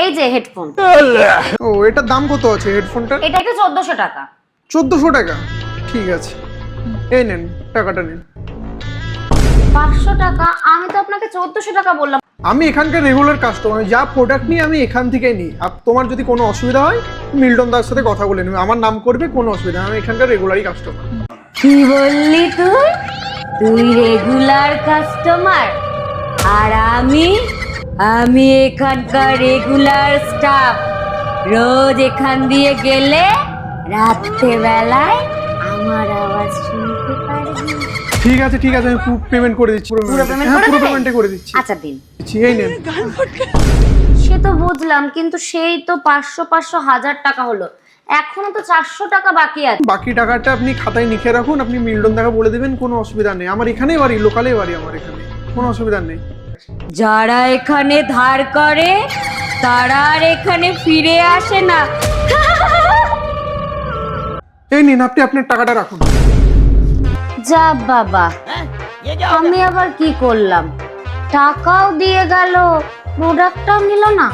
এই যে হেডফোন। ও, এটার দাম কত আছে হেডফোনটার? এটা একটু 1400 টাকা। 1400 টাকা? ঠিক আছে, এই নেন, টাকাটা নিন। 500 টাকা? আমি তো আপনাকে 1400 টাকা বললাম। আমি এখানকার রেগুলার কাস্টমার, যা প্রোডাক্ট নিই আমি এখান থেকেই নিই। আর তোমার যদি কোনো অসুবিধা হয় মিল্টন দার সাথে কথা বলে নেবে, আমার নাম করবে, কোনো অসুবিধা নেই, আমি এখানকার রেগুলারই কাস্টমার। কি বললি তুই? তুই রেগুলার কাস্টমার আর আমি এখানকার রেগুলার স্টাফ। রোজ এখান দিয়ে গেলে রাত্রে বেলায় আমার আওয়াজ শুনতে পারবি। ঠিক আছে ঠিক আছে, আমি পেমেন্ট করে দিচ্ছি। পুরো পেমেন্ট হ্যাঁ, করে পুরো দেবেন? পেমেন্টে করে দিচ্ছি। আচ্ছা দিন। এই নেন। সে তো বুঝলাম, কিন্তু সেই তো 500 500 1000 টাকা হলো, এখনো তো 400 টাকা বাকি আছে। বাকি টাকাটা আপনি খাতায় লিখে রাখুন, আপনি মিল্টন দাকে বলে দেবেন, কোনো অসুবিধা নেই। আমার এখানেই বাড়ি, লোকালেই বাড়ি আমার এখানে, কোনো অসুবিধা নেই। যারা এখানে ধার করে তারা আর এখানে ফিরে আসে না। এই নিন, আপনি আপনার টাকাটা রাখুন। যা বাবা, আমি আবার কি করলাম? টাকাও দিয়ে গেল, প্রোডাক্টটাও নিল না।